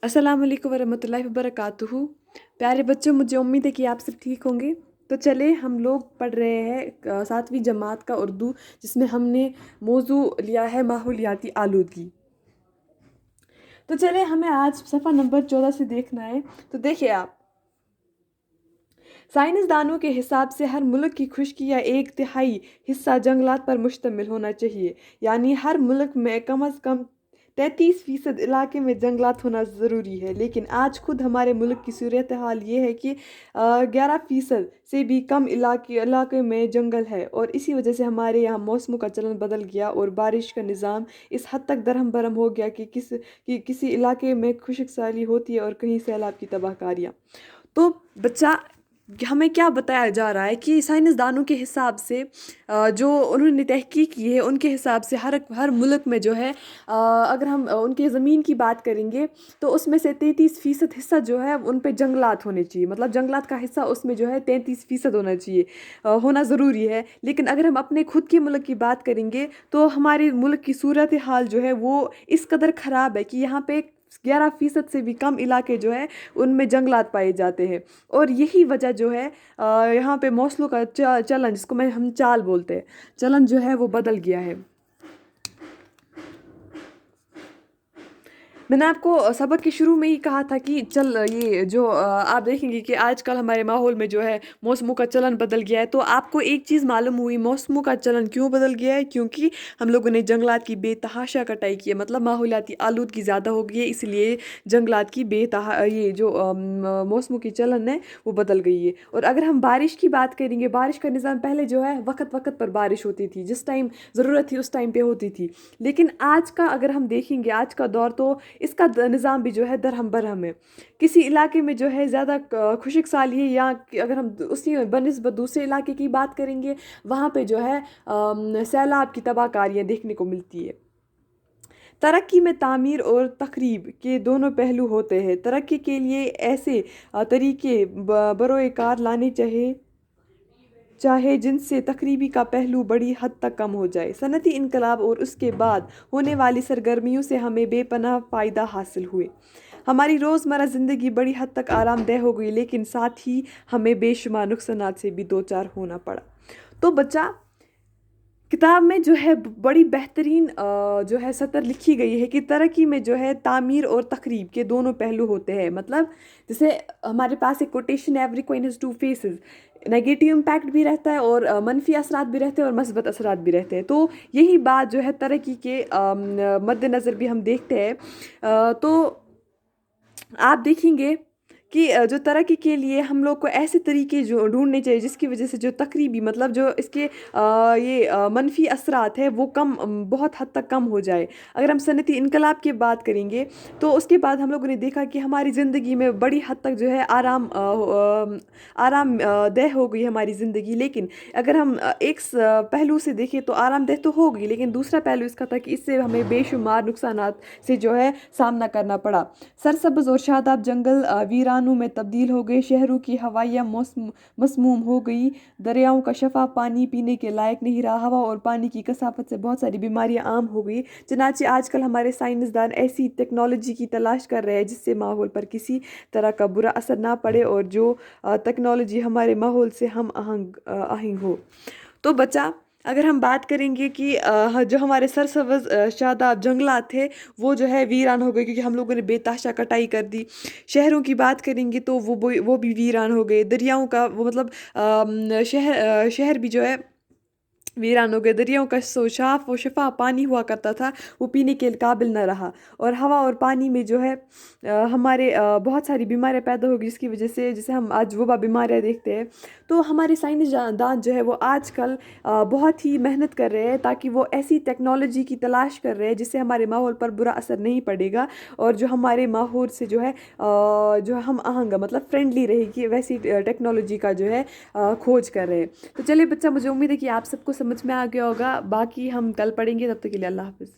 अस्सलाम वालेकुम वरहमतुल्लाहि वबरकातुहू। प्यारे बच्चों, मुझे उम्मीद है कि आप सब ठीक होंगे। तो चले हम लोग पढ़ रहे हैं 7वीं जमात का उर्दू, जिसमें हमने मौजू लिया है माहौलियाती आलूदगी। तो चले हमें आज सफ़ा नंबर 14 से देखना है। तो देखिए आप, साइंसदानों के हिसाब से हर मुल्क की खुश्की या 1/3 हिस्सा जंगलात पर मुश्तमिल होना चाहिए। यानी हर मुल्क में कम अज़ कम 33% इलाके में जंगलात होना ज़रूरी है। लेकिन आज खुद हमारे मुल्क की सूरत हाल ये है कि 11% से भी कम इलाके में जंगल है, और इसी वजह से हमारे यहाँ मौसमों का चलन बदल गया और बारिश का निज़ाम इस हद तक दरहम बरहम हो गया कि किसी इलाके में खुश्क साली होती है और कहीं सैलाब की तबाहकारियाँ। तो बच्चा, हमें क्या बताया जा रहा है कि साइंसदानों के हिसाब से जो उन्होंने तहकीक की है उनके हिसाब से हर मुल्क में जो है, अगर हम उनके ज़मीन की बात करेंगे तो उसमें से 33% हिस्सा जो है उन पे जंगलात होने चाहिए। मतलब जंगलात का हिस्सा उसमें जो है 33% होना चाहिए, होना ज़रूरी है। लेकिन अगर हम अपने खुद के मुल्क की बात करेंगे तो हमारे मुल्क की सूरत हाल जो है वो इस कदर ख़राब है कि यहाँ पे 11% से भी कम इलाके जो है उनमें जंगलात पाए जाते हैं। और यही वजह जो है, यहाँ पे मौसलों का चलन, जिसको हम चाल बोलते हैं, चलन जो है वो बदल गया है। मैंने आपको सबक के शुरू में ही कहा था कि ये जो आप देखेंगे कि आजकल हमारे माहौल में जो है मौसमों का चलन बदल गया है। तो आपको एक चीज़ मालूम हुई मौसमों का चलन क्यों बदल गया है? क्योंकि हम लोगों ने जंगलात की बेतहाशा कटाई की है। मतलब माहौलियाती आलूदगी ज़्यादा हो गई है, इसलिए जंगलात की ये जो मौसमों की चलन है वो बदल गई है। और अगर हम बारिश की बात करेंगे, बारिश का निज़ाम पहले जो है वक्त वक्त पर बारिश होती थी, जिस टाइम ज़रूरत थी उस टाइम पे होती थी। लेकिन आज का अगर हम देखेंगे, आज का दौर, तो इसका निज़ाम भी जो है दरहम बरहम है। किसी इलाके में जो है ज़्यादा खुशक साली है, या अगर हम उसी बनिस्बत दूसरे इलाके की बात करेंगे, वहाँ पे जो है सैलाब की तबाहकारियाँ देखने को मिलती है। तरक्की में तामीर और तखरीब के दोनों पहलू होते हैं। तरक्की के लिए ऐसे तरीके बरोए कार लाने चाहे जिनसे तकरीबी का पहलू बड़ी हद तक कम हो जाए। सनती इनकलाब और उसके बाद होने वाली सरगर्मियों से हमें बेपनाह फ़ायदा हासिल हुए। हमारी रोज़मर्रा ज़िंदगी बड़ी हद तक आरामदेह हो गई, लेकिन साथ ही हमें बेशुमार नुकसानात से भी दो चार होना पड़ा। तो बच्चा, किताब में जो है बड़ी बेहतरीन जो है सतर लिखी गई है कि तरक्की में जो है तामीर और तखरीब के दोनों पहलू होते हैं। मतलब जैसे हमारे पास एक quotation, every coin has two faces. Negative impact भी रहता है और मनफी असरात भी रहते हैं और मस्बत असरात भी रहते हैं। तो यही बात जो है तरक्की के मद्देनज़र भी हम देखते हैं। तो आप देखेंगे कि जो तरक्की के लिए हम लोग को ऐसे तरीके जो ढूंढने चाहिए जिसकी वजह से जो तकरीबी, मतलब जो इसके मनफी असरात है वो बहुत हद तक कम हो जाए। अगर हम सनती इनकलाब की बात करेंगे तो उसके बाद हम लोगों ने देखा कि हमारी ज़िंदगी में बड़ी हद तक जो है आराम देह हो गई हमारी ज़िंदगी। लेकिन अगर हम पहलू से देखें तो आरामदेह तो हो गई, लेकिन दूसरा पहलू इसका था कि इससे हमें बेशुमार नुकसानात से जो है सामना करना पड़ा। सरसब्ज और शादाब जंगल वीरानों में तब्दील हो गए। शहरों की हवाइयाँ मसमूम हो गई। दरियाओं का शफा पानी पीने के लायक नहीं रहा। हवा और पानी की कसाफत से बहुत सारी बीमारियाँ आम हो गई। चनाचे आजकल हमारे साइंसदान ऐसी टेक्नोलॉजी की तलाश कर रहे हैं जिससे माहौल पर किसी तरह का बुरा असर ना पड़े और जो टेक्नोलॉजी हमारे माहौल से हम आहंग हो। तो बच्चा, अगर हम बात करेंगे कि जो हमारे सरसब्ज शादाब जंगलात थे वो जो है वीरान हो गए, क्योंकि हम लोगों ने बेतहाशा कटाई कर दी। शहरों की बात करेंगे तो वो भी वीरान हो गए। दरियाओं का वो मतलब शहर भी जो है वीरान हो गए। दरियाओं का साफ व शफा पानी हुआ करता था वो पीने के काबिल न रहा। और हवा और पानी में जो है हमारे बहुत सारी बीमारियां पैदा होगी, जिसकी वजह से जैसे हम आज वबा बीमारियां देखते हैं। तो हमारे साइंसदान जो है वो आजकल बहुत ही मेहनत कर रहे हैं ताकि वो ऐसी टेक्नोलॉजी की तलाश कर रहे हैं जिससे हमारे माहौल पर बुरा असर नहीं पड़ेगा और जो हमारे माहौल से जो है जो हम आहंग मतलब फ्रेंडली रहेगी, वैसी टेक्नोलॉजी का जो है खोज कर रहे हैं। तो चलिए बच्चा, मुझे उम्मीद है कि आप सबको समझ में आ गया होगा। बाकी हम कल पढ़ेंगे, तब तक के लिए अल्लाह हाफिज़।